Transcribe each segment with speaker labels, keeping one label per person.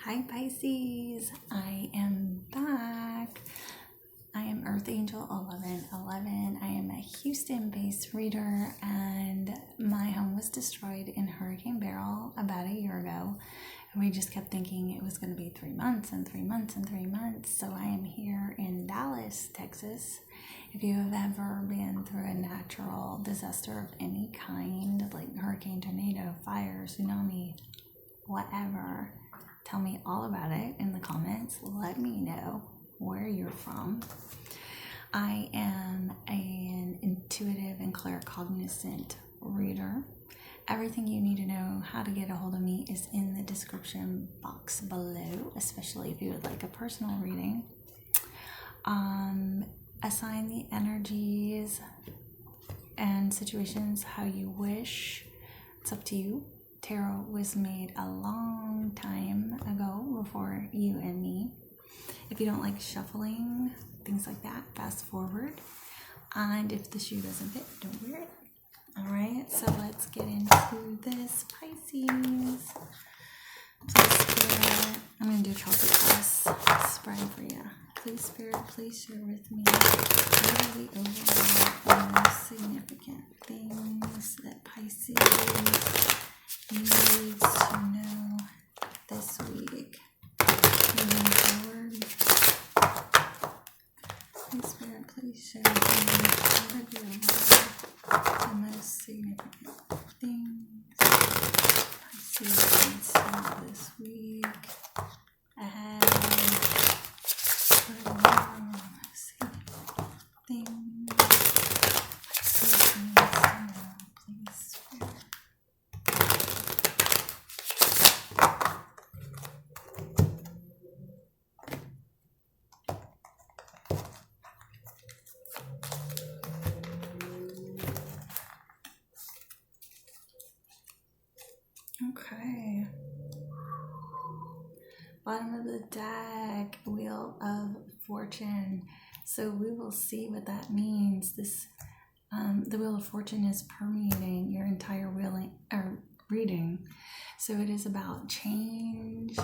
Speaker 1: Hi Pisces, I am back. I am Earth Angel 1111. I am a Houston-based reader, and my home was destroyed in Hurricane Beryl about a year ago. And we just kept thinking it was going to be 3 months and 3 months and 3 months. So I am here in Dallas, Texas. If you have ever been through a natural disaster of any kind, like hurricane, tornado, fire, tsunami, whatever, tell me all about it in the comments. Let me know where you're from. I am an intuitive and claircognizant reader. Everything you need to know how to get a hold of me is in the description box below, especially if you would like a personal reading. Assign the energies and situations how you wish. It's up to you. Tarot was made a long time ago before you and me. If you don't like shuffling, things like that, fast forward. And if the shoe doesn't fit, don't wear it. Alright, so let's get into this, Pisces. Please, Spirit, I'm going to do a chocolate glass spread for you. Please, Spirit, please share with me what are the overall most significant things that Pisces needs to know this week. Moving forward, please, Spirit, please share with me what are the overall the most significant things Pisces needs to know this week ahead. What are the overall most significant things Pisces needs to know, please, Spirit. Okay. Bottom of the deck, Wheel of Fortune. So we will see what that means. This, the Wheel of Fortune is permeating your entire reading. So it is about change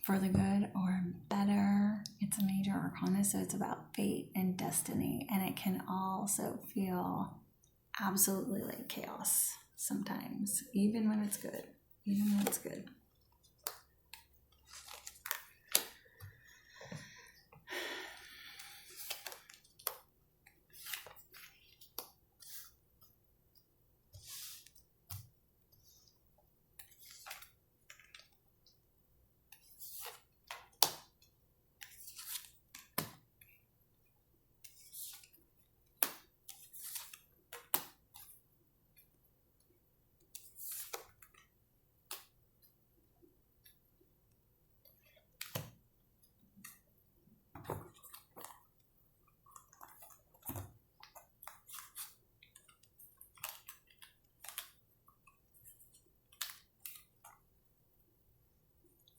Speaker 1: for the good or better. It's a major arcana, so it's about fate and destiny. And it can also feel absolutely like chaos sometimes, even when it's good.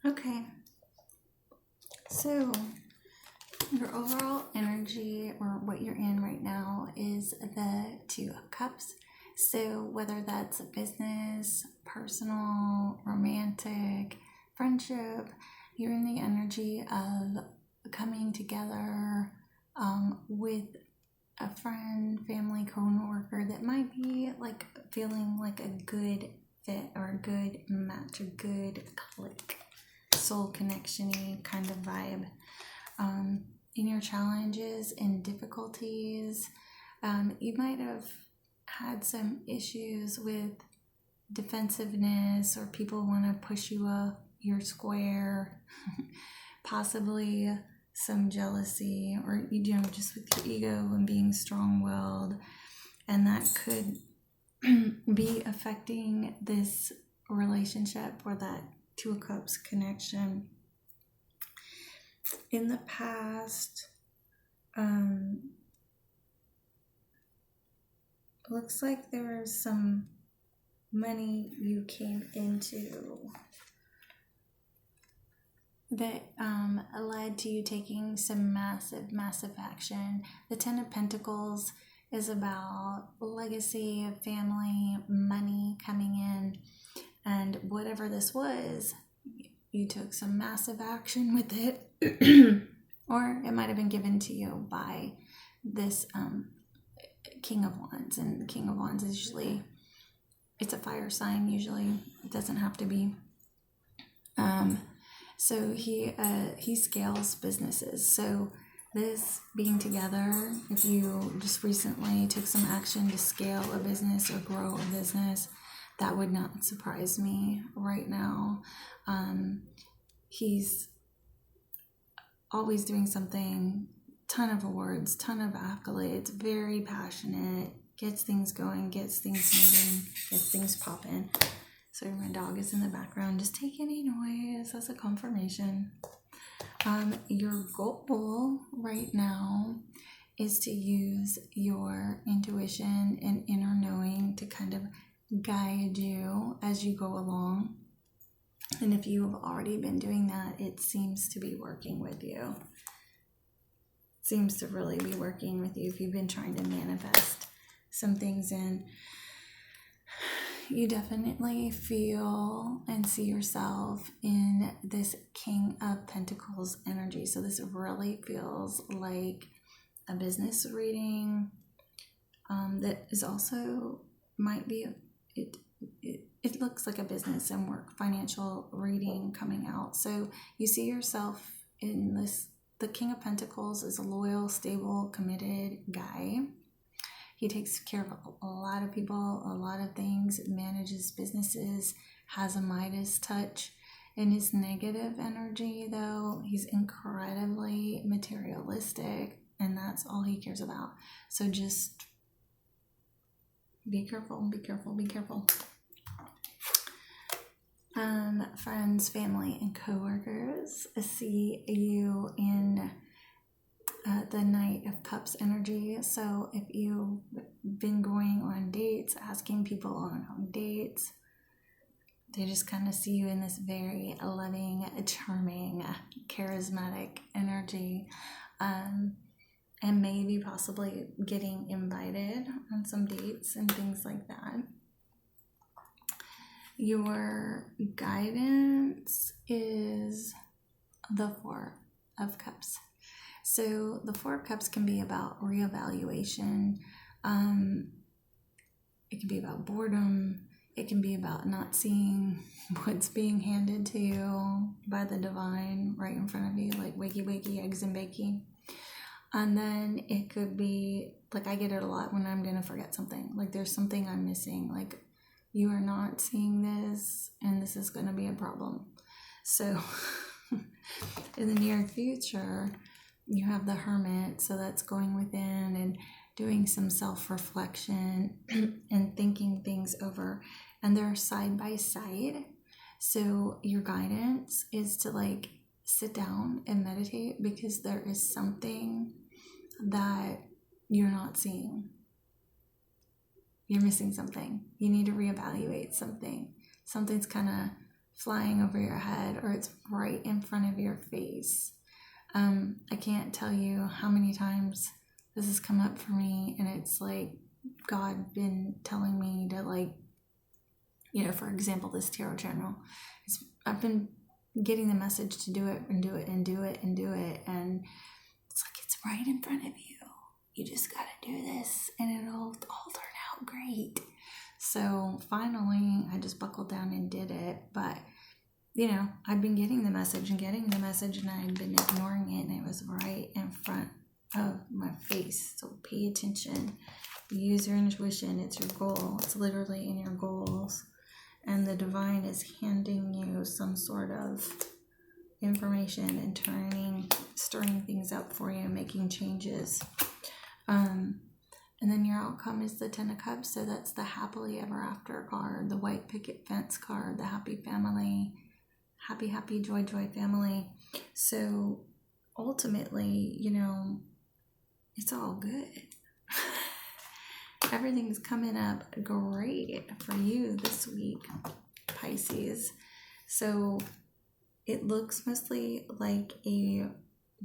Speaker 1: Okay, so your overall energy, or what you're in right now, is the Two of Cups. So whether that's a business, personal, romantic, friendship, you're in the energy of coming together with a friend, family, co-worker that might be like feeling like a good fit or a good match, a good click, soul connection-y kind of vibe. In your challenges and difficulties, you might have had some issues with defensiveness, or people want to push you off your square, possibly some jealousy, or just with your ego and being strong-willed, and that could be affecting this relationship or that Two of Cups connection. In the past, looks like there was some money you came into that led to you taking some massive action. The Ten of Pentacles is about legacy, family, money coming in, and whatever this was, you took some massive action with it, or it might have been given to you by this King of Wands. And King of Wands is usually, it's a fire sign usually. It doesn't have to be. So he scales businesses. So this being together, if you just recently took some action to scale a business or grow a business, that would not surprise me right now. He's always doing something, ton of awards, ton of accolades, very passionate, gets things going, gets things moving, gets things popping. So my dog is in the background. Just take any noise as a confirmation. Your goal right now is to use your intuition and inner knowing to kind of guide you as you go along. And if you have already been doing that, it seems to be working with you. It seems to really be working with you if you've been trying to manifest some things in. You definitely feel and see yourself in this King of Pentacles energy. So this really feels like a business reading that is also might be, it looks like a business and work financial reading coming out. So you see yourself in this. The King of Pentacles is a loyal, stable, committed guy. He takes care of a lot of people, a lot of things, manages businesses, has a Midas touch. In his negative energy, though, he's incredibly materialistic, and that's all he cares about. So just be careful, be careful, be careful. Friends, family, and coworkers see you in the Knight of Cups energy. So if you've been going on dates, asking people on dates, they just kind of see you in this very loving, charming, charismatic energy, and maybe possibly getting invited on some dates and things like that. Your guidance is the Four of Cups. So the Four of Cups can be about reevaluation. It can be about boredom. It can be about not seeing what's being handed to you by the divine right in front of you, like wakey, wakey, eggs and bakey. And then it could be, like I get it a lot when I'm going to forget something. Like there's something I'm missing. Like you are not seeing this and this is going to be a problem. So in the near future, you have the Hermit, so that's going within and doing some self-reflection and thinking things over. And they're side by side. So your guidance is to like sit down and meditate because there is something that you're not seeing. You're missing something. You need to reevaluate something. Something's kind of flying over your head or it's right in front of your face. I can't tell you how many times this has come up for me, and it's like God been telling me to, like, you know, for example, this tarot channel. I've been getting the message to do it and do it and do it and do it, and it's like it's right in front of you. You just gotta do this, and it'll all turn out great. So finally, I just buckled down and did it, but you know, I'd been getting the message, and I'd been ignoring it, and it was right in front of my face. So pay attention. Use your intuition. It's your goal. It's literally in your goals. And the divine is handing you some sort of information and stirring things up for you, making changes. And then your outcome is the Ten of Cups. So that's the happily ever after card, the white picket fence card, the happy family. Happy, happy, joy, joy family. So ultimately, you know, it's all good. Everything's coming up great for you this week, Pisces. So it looks mostly like a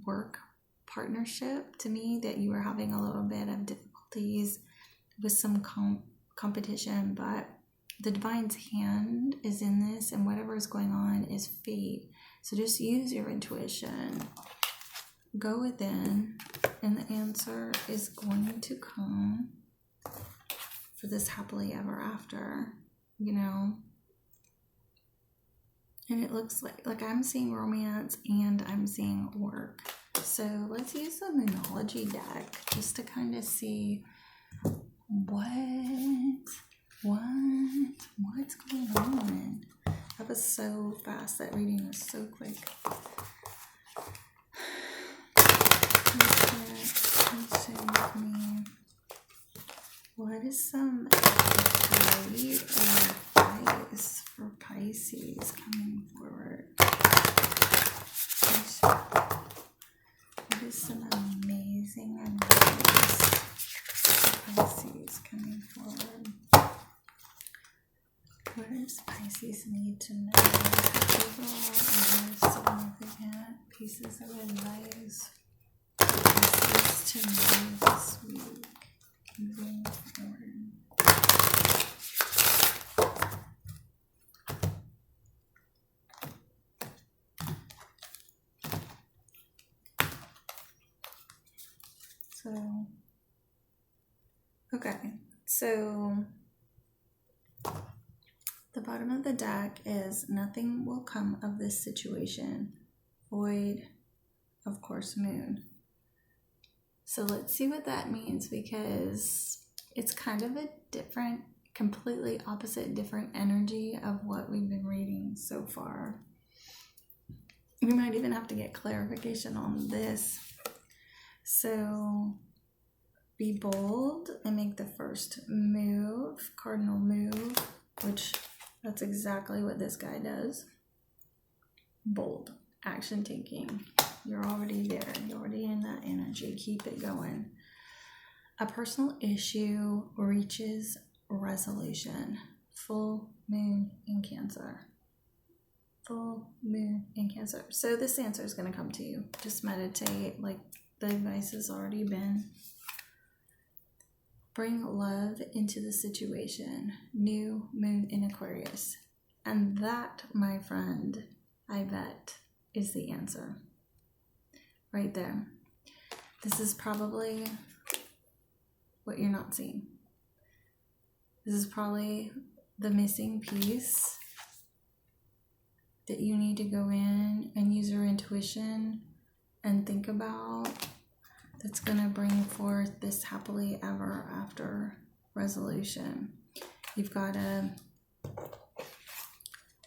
Speaker 1: work partnership to me, that you are having a little bit of difficulties with some competition, but the divine's hand is in this, and whatever is going on is fate. So just use your intuition. Go within, and the answer is going to come for this happily ever after, you know. And it looks like I'm seeing romance and I'm seeing work. So let's use the Moonology deck just to kind of see what's going on. That was so fast. That reading was so quick. Let's share with me. What is some great advice for Pisces coming forward? What is some amazing advice for Pisces coming forward? What does Pisces need to know? Overall, other significant pieces of advice Pisces to know this week moving forward. So the bottom of the deck is nothing will come of this situation. Void, of course, moon. So let's see what that means, because it's kind of a different, completely opposite, different energy of what we've been reading so far. We might even have to get clarification on this. So be bold and make the first move, cardinal move, which that's exactly what this guy does. Bold, action taking. You're already there. You're already in that energy. Keep it going. A personal issue reaches resolution. Full moon in Cancer. Full moon in Cancer. So this answer is going to come to you. Just meditate, like the advice has already been. Bring love into the situation. New moon in Aquarius. And that, my friend, I bet, is the answer. Right there. This is probably what you're not seeing. This is probably the missing piece that you need to go in and use your intuition and think about, that's going to bring forth this happily ever after resolution. You've got to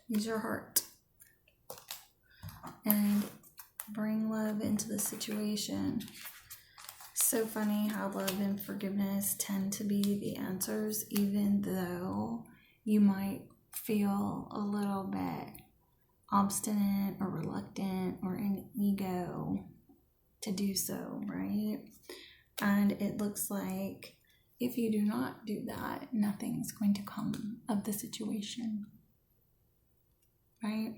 Speaker 1: use your heart and bring love into the situation. So funny how love and forgiveness tend to be the answers, even though you might feel a little bit obstinate or reluctant or an ego to do so, right? And it looks like if you do not do that, nothing's going to come of the situation, right?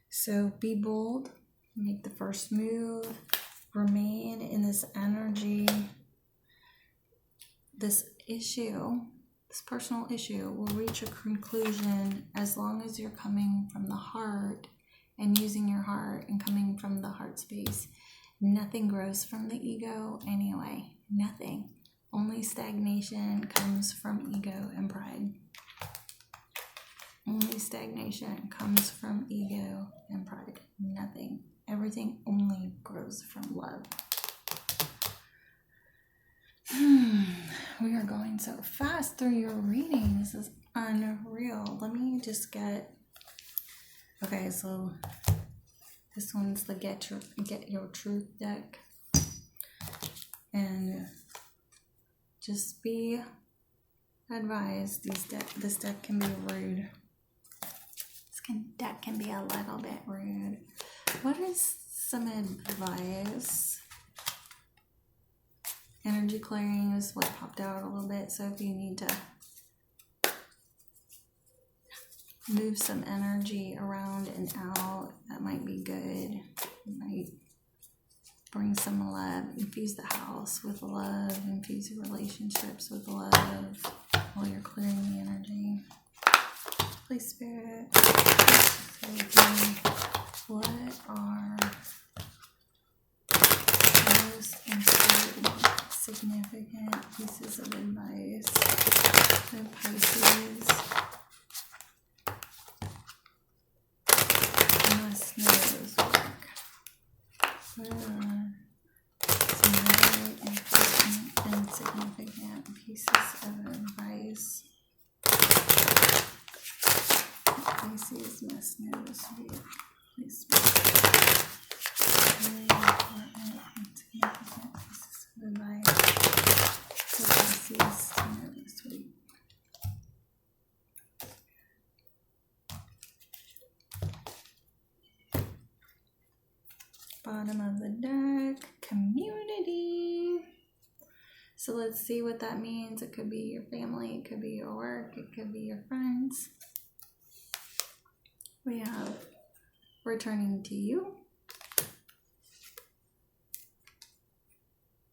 Speaker 1: So be bold, make the first move, remain in this energy. This issue, this personal issue, will reach a conclusion as long as you're coming from the heart and using your heart and coming from the heart space. Nothing grows from the ego anyway. Nothing. Only stagnation comes from ego and pride. Only stagnation comes from ego and pride. Nothing. Everything only grows from love. We are going so fast through your reading. This is unreal. Let me just get... Okay, so this one's the Get Your Truth deck. And just be advised, this deck can be rude. This deck can be a little bit rude. What is some advice? Energy clearing is what popped out a little bit. So if you need to move some energy around and out, that might be good. You might bring some love, infuse the house with love, infuse your relationships with love while you're clearing the energy. Holy Spirit, what significant pieces of advice for Pisces. Must know this work. Some very important and significant pieces of advice. Pisces must know this week. Please. Very important and significant pieces of advice for Pisces to know this week. Bottom of the deck, community. So let's see what that means. It could be your family, it could be your work, it could be your friends. We have returning to you,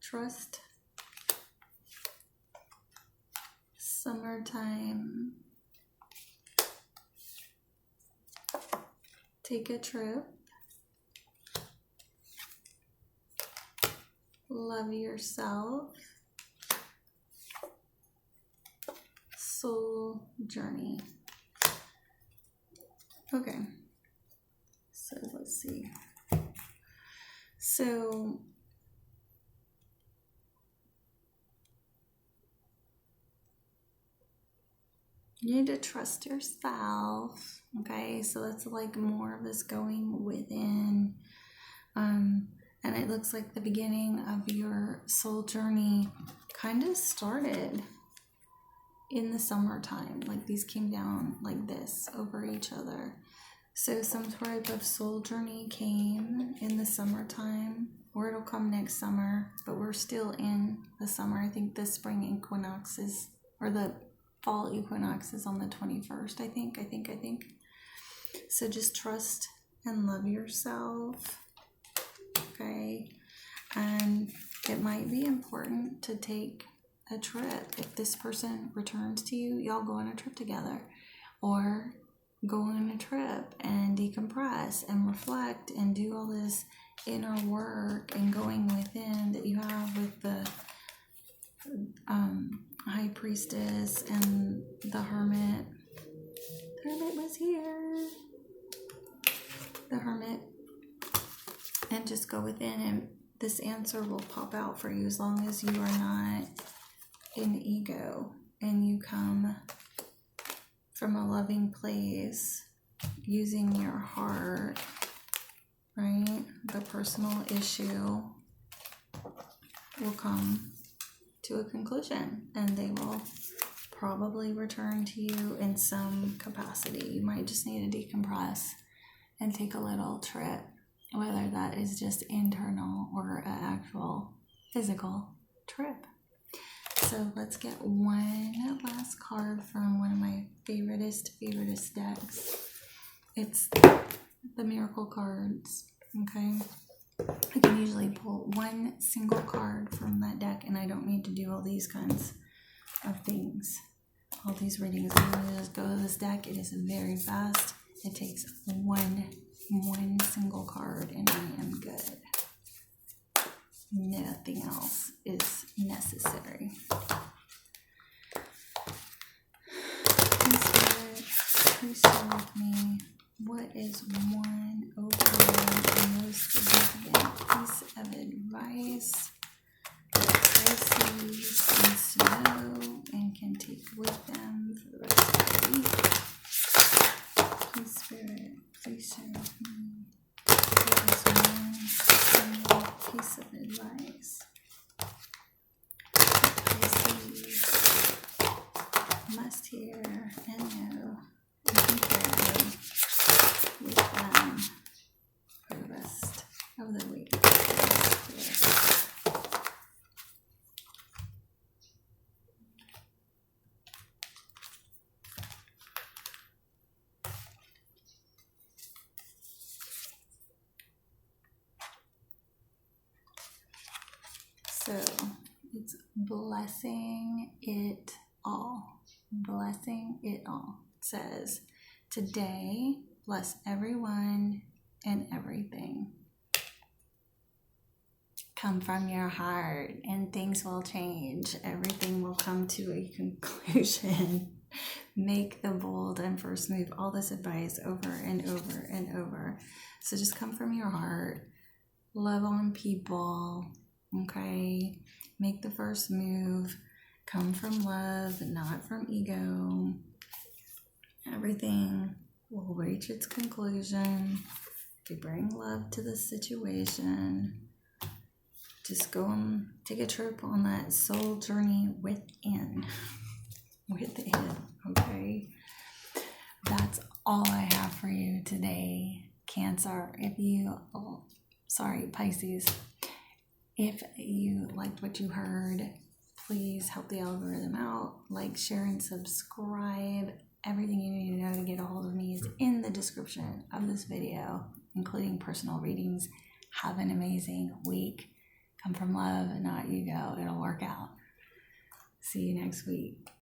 Speaker 1: trust, summertime, take a trip, love yourself, soul journey. Okay, so let's see. So you need to trust yourself. Okay, so that's like more of this going within. And it looks like the beginning of your soul journey kind of started in the summertime. Like these came down like this over each other. So some type of soul journey came in the summertime, or it'll come next summer, but we're still in the summer. I think the spring equinox is, or the fall equinox is on the 21st, I think. So just trust and love yourself. Okay. And it might be important to take a trip. If this person returns to you, y'all go on a trip together, or go on a trip and decompress and reflect and do all this inner work and going within that you have with the high priestess and the hermit. The hermit was here. The hermit. And just go within, and this answer will pop out for you as long as you are not in ego and you come from a loving place using your heart, right? The personal issue will come to a conclusion, and they will probably return to you in some capacity. You might just need to decompress and take a little trip, whether that is just internal or an actual physical trip. So let's get one last card from one of my favoriteest decks. It's the Miracle cards, okay? I can usually pull one single card from that deck, and I don't need to do all these kinds of things, all these readings. I'm going to just go to this deck. It is very fast. It takes one single card, and I am good. Nothing else is necessary. Please share with me, what is one overall and most significant piece of advice that Pisces needs to know and can take with them for the rest of the week? Please, Spirit, please share with me, what is one single piece of advice Pisces must hear and know and can carry with them for the rest of the week. So it's blessing it all. Blessing it all. It says, today, bless everyone and everything. come from your heart and things will change. Everything will come to a conclusion. Make the bold and first move. All this advice over and over and over. So just come from your heart. Love on people. Okay? Make the first move. Come from love, not from ego. Everything will reach its conclusion. If you bring love to the situation, just go and take a trip on that soul journey within. Okay? That's all I have for you today, Cancer. Pisces. If you liked what you heard, please help the algorithm out. Like, share, and subscribe. Everything you need to know to get a hold of me is in the description of this video, including personal readings. Have an amazing week. Come from love, not ego. It'll work out. See you next week.